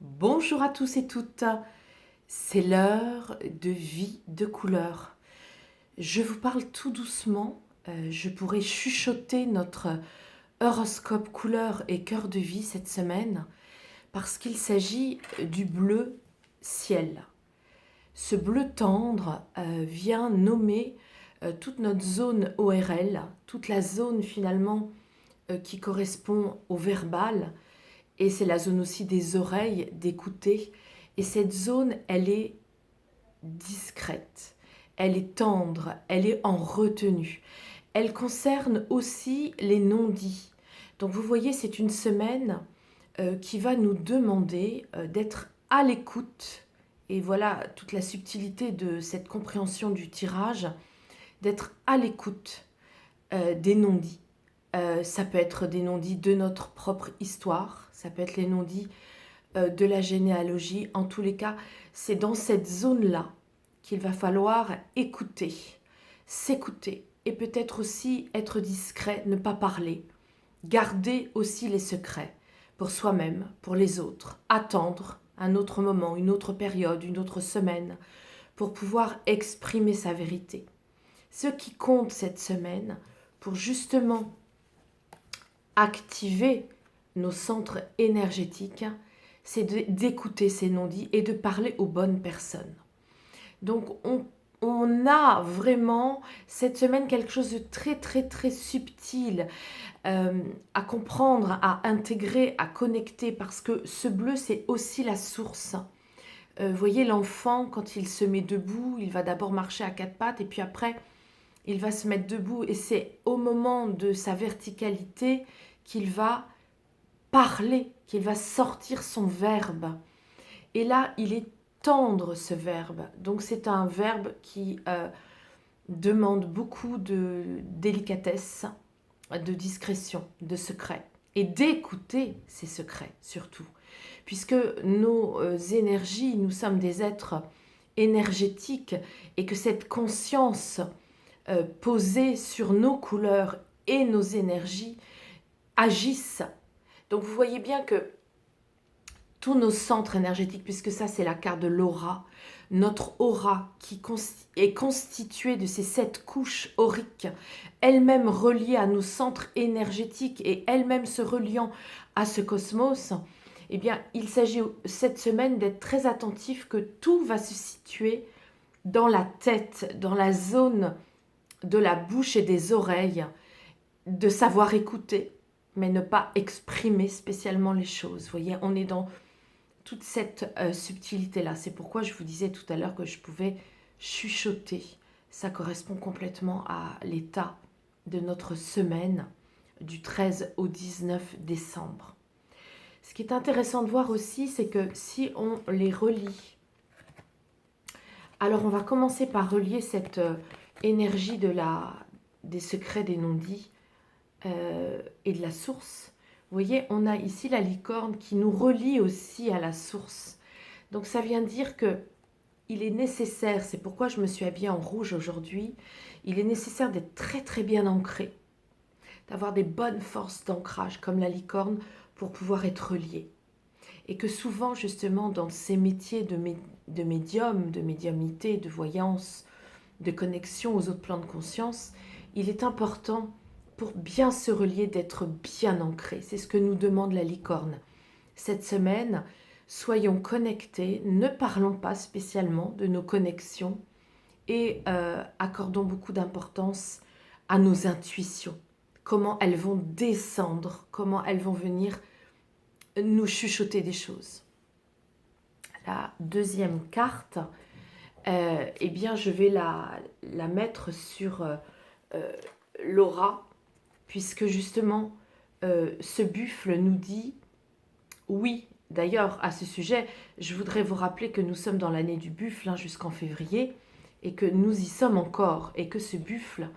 Bonjour à tous et toutes, c'est l'heure de vie de couleur. Je vous parle tout doucement, je pourrais chuchoter notre horoscope couleur et cœur de vie cette semaine parce qu'il s'agit du bleu ciel. Ce bleu tendre vient nommer toute notre zone ORL, toute la zone finalement qui correspond au verbal. Et c'est la zone aussi des oreilles, d'écouter. Et cette zone, elle est discrète, elle est tendre, elle est en retenue. Elle concerne aussi les non-dits. Donc vous voyez, c'est une semaine qui va nous demander d'être à l'écoute. Et voilà toute la subtilité de cette compréhension du tirage, d'être à l'écoute des non-dits. Ça peut être des non-dits de notre propre histoire, ça peut être les non-dits de la généalogie. En tous les cas, c'est dans cette zone-là qu'il va falloir écouter, s'écouter et peut-être aussi être discret, ne pas parler, garder aussi les secrets pour soi-même, pour les autres, attendre un autre moment, une autre période, une autre semaine pour pouvoir exprimer sa vérité. Ce qui compte cette semaine pour justement activer nos centres énergétiques, c'est d'écouter ces non-dits et de parler aux bonnes personnes. Donc on a vraiment cette semaine quelque chose de très très très subtil à comprendre, à intégrer, à connecter, parce que ce bleu c'est aussi la source. Vous voyez l'enfant quand il se met debout, il va d'abord marcher à quatre pattes et puis après il va se mettre debout et c'est au moment de sa verticalité qu'il va parler, qu'il va sortir son verbe. Et là, il est tendre ce verbe. Donc c'est un verbe qui demande beaucoup de délicatesse, de discrétion, de secret. Et d'écouter ces secrets surtout. Puisque nos énergies, nous sommes des êtres énergétiques et que cette conscience posée sur nos couleurs et nos énergies agissent. Donc vous voyez bien que tous nos centres énergétiques, puisque ça c'est la carte de l'aura, notre aura qui est constituée de ces 7 couches auriques, elles-mêmes reliées à nos centres énergétiques et elles-mêmes se reliant à ce cosmos, eh bien il s'agit cette semaine d'être très attentif que tout va se situer dans la tête, dans la zone de la bouche et des oreilles, de savoir écouter, mais ne pas exprimer spécialement les choses. Vous voyez, on est dans toute cette subtilité-là. C'est pourquoi je vous disais tout à l'heure que je pouvais chuchoter. Ça correspond complètement à l'état de notre semaine du 13 au 19 décembre. Ce qui est intéressant de voir aussi, c'est que si on les relie, alors on va commencer par relier cette énergie des secrets des non-dits et de la source. Vous voyez, on a ici la licorne qui nous relie aussi à la source. Donc ça vient dire que il est nécessaire, c'est pourquoi je me suis habillée en rouge aujourd'hui, il est nécessaire d'être très très bien ancré, d'avoir des bonnes forces d'ancrage comme la licorne pour pouvoir être relié. Et que souvent justement dans ces métiers de médium, de médiumnité, de voyance, de connexion aux autres plans de conscience, il est important pour bien se relier d'être bien ancré. C'est ce que nous demande la licorne. Cette semaine, soyons connectés, ne parlons pas spécialement de nos connexions et accordons beaucoup d'importance à nos intuitions. Comment elles vont descendre, comment elles vont venir nous chuchoter des choses. La deuxième carte, eh bien, je vais la mettre sur l'aura, puisque justement, ce buffle nous dit oui. D'ailleurs, à ce sujet, je voudrais vous rappeler que nous sommes dans l'année du buffle jusqu'en février et que nous y sommes encore et que ce buffle,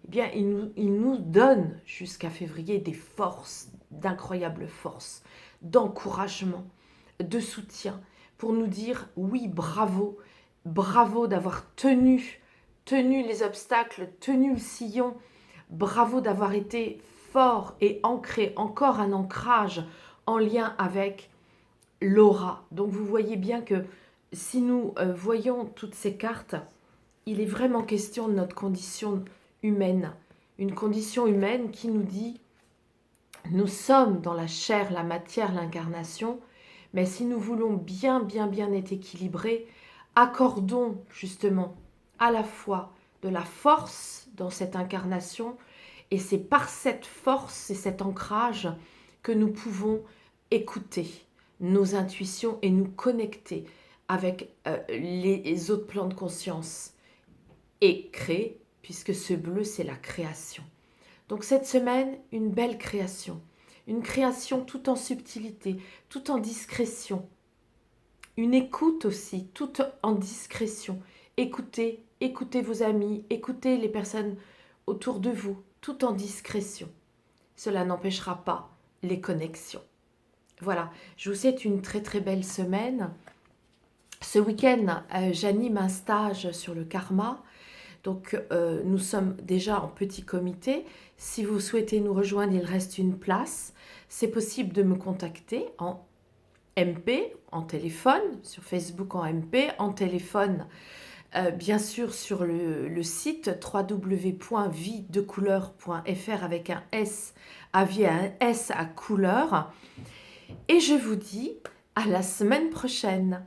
eh bien, il nous donne jusqu'à février des forces, d'incroyables forces, d'encouragement, de soutien pour nous dire oui, bravo, bravo d'avoir tenu les obstacles, tenu le sillon, bravo d'avoir été fort et ancré, encore un ancrage en lien avec l'aura. Donc vous voyez bien que si nous voyons toutes ces cartes, il est vraiment question de notre condition humaine. Une condition humaine qui nous dit, nous sommes dans la chair, la matière, l'incarnation, mais si nous voulons bien être équilibrés, accordons justement à la fois de la force dans cette incarnation, et c'est par cette force et cet ancrage que nous pouvons écouter nos intuitions et nous connecter avec les autres plans de conscience et créer, puisque ce bleu, c'est la création. Donc cette semaine, une belle création. Une création tout en subtilité, tout en discrétion. Une écoute aussi, tout en discrétion. Écoutez, écoutez vos amis, écoutez les personnes autour de vous, tout en discrétion. Cela n'empêchera pas les connexions. Voilà, je vous souhaite une très belle semaine. Ce week-end, j'anime un stage sur le karma. Donc, nous sommes déjà en petit comité. Si vous souhaitez nous rejoindre, il reste une place. C'est possible de me contacter en MP, en téléphone, sur Facebook en MP, en téléphone, bien sûr sur le site www.vie-de-couleur.fr avec un S à vie, un S à couleur. Et je vous dis à la semaine prochaine.